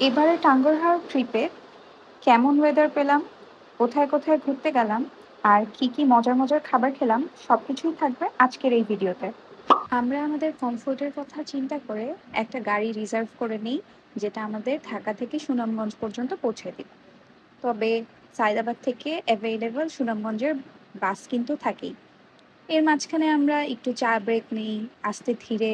এবারে টাঙ্গুয়ার হাওর ট্রিপে কেমন ওয়েদার পেলাম, কোথায় কোথায় ঘুরতে গেলাম, আর কি কি মজার মজার খাবার খেলাম সবকিছুই থাকবে আজকের এই ভিডিওতে। আমরা আমাদের কমফোর্টের কথা চিন্তা করে একটা গাড়ি রিজার্ভ করে নিই, যেটা আমাদের ঢাকা থেকে সুনামগঞ্জ পর্যন্ত পৌঁছে দিই। তবে সায়দাবাদ থেকে অ্যাভেলেবল সুনামগঞ্জের বাস কিন্তু থাকেই। এর মাঝখানে আমরা একটু চা ব্রেক নিই, আস্তে ধীরে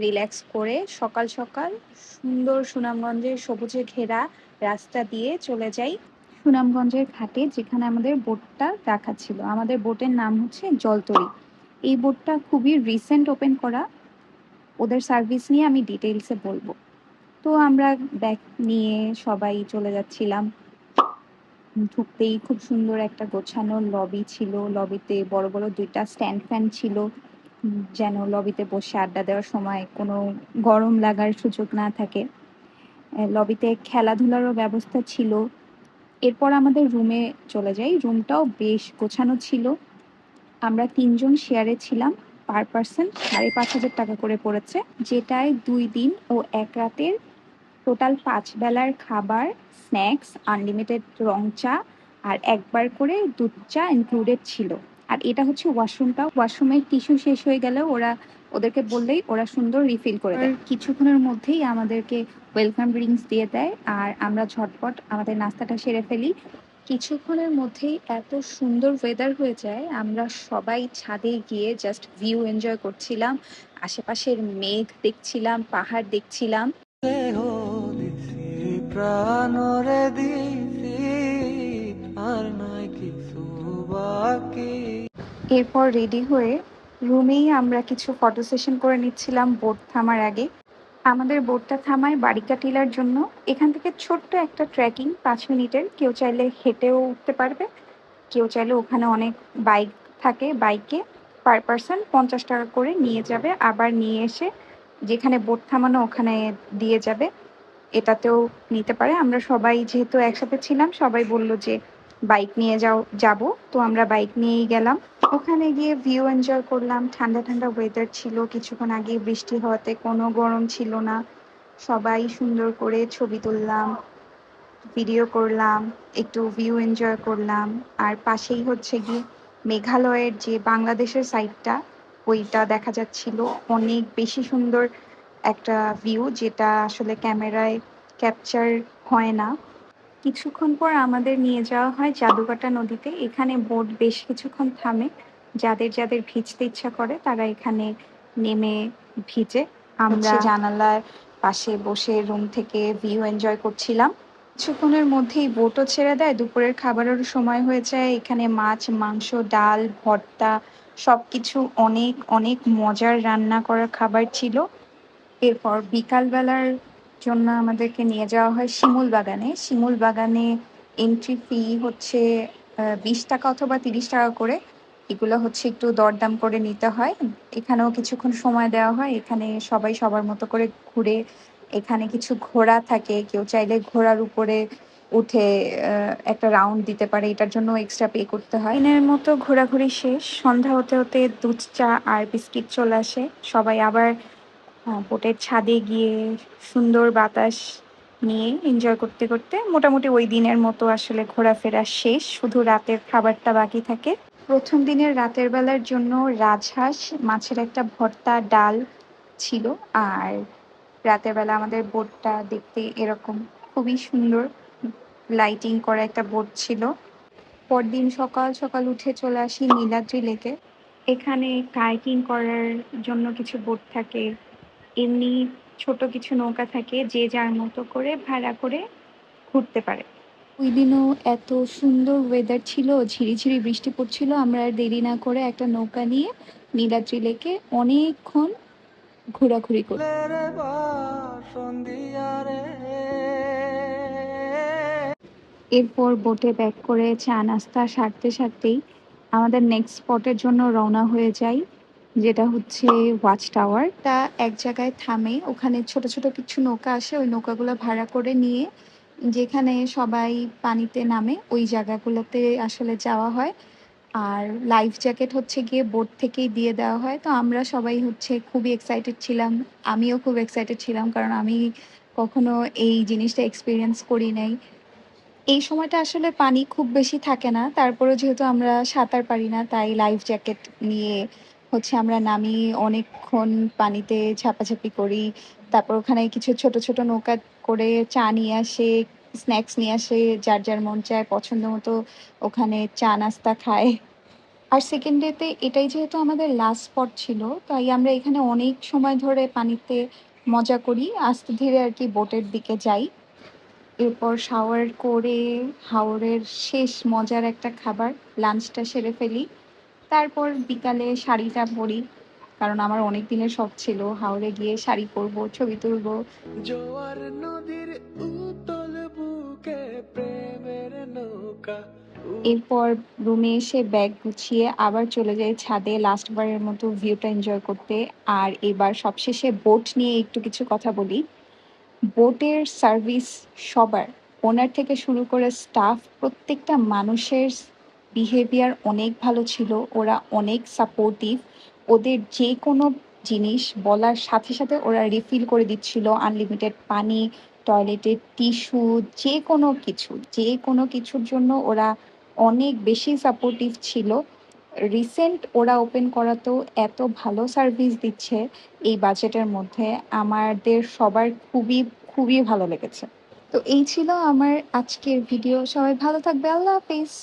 রিল্যাক্স করে সকাল সকাল সুন্দর সুনামগঞ্জের সবুজে ঘেরা রাস্তা দিয়ে চলে যাই সুনামগঞ্জের ঘাটে, যেখানে আমাদের বোটটা রাখা ছিল। আমাদের বোটের নাম হচ্ছে জলতরি। এই বোটটা খুবই রিসেন্ট ওপেন করা। ওদের সার্ভিস নিয়ে আমি ডিটেইলসে বলবো। তো আমরা ব্যাগ নিয়ে সবাই চলে যাচ্ছিলাম। ঢুকতেই খুব সুন্দর একটা গোছানো লবি ছিল। লবিতে বড় বড় দুইটা স্ট্যান্ড ফ্যান ছিল, যেন লবিতে বসে আড্ডা দেওয়ার সময় কোনো গরম লাগার সুযোগ না থাকে। লবিতে খেলাধুলারও ব্যবস্থা ছিল। এরপর আমাদের রুমে চলে যাই। রুমটাও বেশ গোছানো ছিল। আমরা ৩ জন শেয়ারে ছিলাম। পার পার্সন ৫,৫০০ টাকা করে পড়েছে, যেটায় ২ দিন ও ১ রাতের টোটাল ৫ বেলার খাবার, স্ন্যাক্স, আনলিমিটেড রং চা আর একবার করে দুধ চা ইনক্লুডেড ছিল। আর এটা হচ্ছে ওয়াশরুমটা। ওয়াশরুমের টিস্যু শেষ হয়ে গেলেও ওদেরকে বললেই ওরা সুন্দর রিফিল করে দেয়। কিছুক্ষণের মধ্যেই আমাদেরকে ওয়েলকাম ড্রিঙ্কস দিয়ে দেয়, আর আমরা ঝটপট আমাদের নাস্তাটা সেরে ফেলি। কিছুক্ষণের মধ্যেই এত সুন্দর ওয়েদার হয়ে যায়, আমরা সবাই ছাদে গিয়ে জাস্ট ভিউ এনজয় করছিলাম। আশেপাশের মেঘ দেখছিলাম, পাহাড় দেখছিলাম। প্রাণরে দিছি আর নাই কিছু বাকি। এরপর রেডি হয়ে রুমেই আমরা কিছু ফটো সেশন করে নিচ্ছিলাম বোট থামার আগে। আমাদের বোটটা থামায় বারিকা টিলার জন্য। এখান থেকে ছোট্ট একটা ট্রেকিং, ৫ মিনিটের। কেউ চাইলে হেঁটেও উঠতে পারবে, কেউ চাইলে ওখানে অনেক বাইক থাকে, বাইকে পার পার্সন ৫০ টাকা করে নিয়ে যাবে, আবার নিয়ে এসে যেখানে বোট থামানো ওখানে দিয়ে যাবে। এটাতেও নিতে পারে। আমরা সবাই যেহেতু একসাথে ছিলাম, সবাই বলল যে বাইক নিয়ে যাব। তো আমরা বাইক নিয়েই গেলাম। ওখানে গিয়ে ভিউ এনজয় করলাম। ঠান্ডা ঠান্ডা ওয়েদার ছিল। কিছুক্ষণ আগে বৃষ্টি হওয়াতে কোনো গরম ছিল না। সবাই সুন্দর করে ছবি তুললাম, ভিডিও করলাম, একটু ভিউ এনজয় করলাম। আর পাশেই হচ্ছে গিয়ে মেঘালয়ের যে বাংলাদেশের সাইডটা, ওইটা দেখা যাচ্ছিল। অনেক বেশি সুন্দর একটা ভিউ, যেটা আসলে ক্যামেরায় ক্যাপচার হয় না। কিছুক্ষণ পর আমাদের নিয়ে যাওয়া হয় জাদুকাটা নদীতে। এখানে বোট বেশ কিছুক্ষণ থামে। যাদের যাদের ভিজতে ইচ্ছা করে তারা এখানে নেমে ভিজে। আমরা জানালার পাশে বসে রুম থেকে ভিউ এনজয় করছিলাম। কিছুক্ষণের মধ্যেই বোটও ছেড়ে দেয়। দুপুরের খাবারের সময় হয়ে যায়। এখানে মাছ, মাংস, ডাল, ভর্তা সবকিছু অনেক অনেক মজার রান্না করা খাবার ছিল। এরপর বিকালবেলার জন্য আমাদেরকে নিয়ে যাওয়া হয় শিমুল বাগানে। শিমুল বাগানে এন্ট্রি ফি হচ্ছে ২০ টাকা অথবা ৩০ টাকা করে। এগুলো হচ্ছে একটু দরদাম করে নিতে হয়। এখানেও কিছুক্ষণ সময় দেওয়া হয়। এখানে সবাই সবার মতো করে ঘুরে। এখানে কিছু ঘোড়া থাকে, কেউ চাইলে ঘোড়ার উপরে উঠে একটা রাউন্ড দিতে পারে। এটার জন্য এক্সট্রা পে করতে হয়। দিনের মতো ঘোরাঘুরি শেষ। সন্ধ্যা হতে হতে দুধ চা আর বিস্কিট চলে আসে। সবাই আবার বোটের ছাদে গিয়ে সুন্দর বাতাস নিয়ে এনজয় করতে করতে মোটামুটি ওই দিনের মতো আসলে ঘোরাফেরা শেষ। শুধু রাতের খাবারটা বাকি থাকে। প্রথম দিনের রাতের বেলার জন্য রাজহাঁস, মাছের একটা ভর্তা, ডাল ছিল। আর রাতের বেলা আমাদের বোটটা দেখতে এরকম খুবই সুন্দর লাইটিং করা একটা বোট ছিল। পরদিন সকাল সকাল উঠে চলে আসি নীলাদ্রি লেকে। এখানে কায়াকিং করার জন্য কিছু বোট থাকে, এমনি ছোট কিছু নৌকা থাকে, যে যার মতো করে ভাড়া করে ঘুরতে পারে। ওই দিনও এত সুন্দর ওয়েদার ছিল, ঝিরিঝিরি বৃষ্টি পড়ছিল। আমরা আর দেরি না করে একটা নৌকা নিয়ে নীলাদ্রি লেকে অনেকক্ষণ ঘোরাঘুরি করি। এরপর বোটে ব্যাক করে চা নাস্তা সারতে সারতেই আমাদের নেক্সট স্পটের জন্য রওনা হয়ে যাই, যেটা হচ্ছে ওয়াচ টাওয়ার। তা এক জায়গায় থামে, ওখানে ছোট ছোট কিছু নৌকা আসে। ওই নৌকাগুলো ভাড়া করে নিয়ে যেখানে সবাই পানিতে নামে ওই জায়গাগুলোতে আসলে যাওয়া হয়। আর লাইফ জ্যাকেট হচ্ছে গিয়ে বোট থেকেই দিয়ে দেওয়া হয়। তো আমরা সবাই হচ্ছে খুবই এক্সাইটেড ছিলাম। আমিও খুব এক্সাইটেড ছিলাম, কারণ আমি কখনো এই জিনিসটা এক্সপিরিয়েন্স করি নাই। এই সময়টা আসলে পানি খুব বেশি থাকে না, তারপরেও যেহেতু আমরা সাঁতার পারি না তাই লাইফ জ্যাকেট নিয়ে হচ্ছে আমরা নামি, অনেকক্ষণ পানিতে ঝাপাঝাপি করি। তারপর ওখানে কিছু ছোট ছোট নৌকা করে চা নিয়ে আসে, স্ন্যাক্স নিয়ে আসে, যার যার মন চায় পছন্দ মতো ওখানে চা নাস্তা খায়। আর সেকেন্ড ডেতে এটাই যেহেতু আমাদের লাস্ট স্পট ছিল, তাই আমরা এখানে অনেক সময় ধরে পানিতে মজা করি, আস্তে ধীরে আর কি বোটের দিকে যাই। এরপর শাওয়ার করে হাওরের শেষ মজার একটা খাবার লাঞ্চটা সেরে ফেলি। তারপর বিকালে শাড়িটা পরি, কারণ আমার অনেক দিনের শখ ছিল হাওরে গিয়ে শাড়ি পরবো, ছবি তুলবো। জোয়ার নদীর উতল বুকে প্রেমের নৌকা। এরপর রুমে এসে ব্যাগ গুছিয়ে আবার চলে যাই ছাদে লাস্ট বারের মতো ভিউটা এনজয় করতে। আর এবার সবশেষে বোট নিয়ে একটু কিছু কথা বলি। বোটের সার্ভিস সবার, ওনার থেকে শুরু করে স্টাফ, প্রত্যেকটা মানুষের বিহেভিয়ার অনেক ভালো ছিল। ওরা অনেক সাপোর্টিভ। ওদের যে কোনো জিনিস বলার সাথে সাথে ওরা রিফিল করে দিচ্ছিল, আনলিমিটেড পানি, টয়লেটের টিস্যু, যে কোনো কিছুর জন্য ওরা অনেক বেশি সাপোর্টিভ ছিল। রিসেন্ট ওরা ওপেন করাতেও এত ভালো সার্ভিস দিচ্ছে এই বাজেটের মধ্যে, আমাদের সবার খুবই খুবই ভালো লেগেছে। তো এই ছিল আমার আজকের ভিডিও। সবাই ভালো থাকবে। আল্লাহ হাফিজ।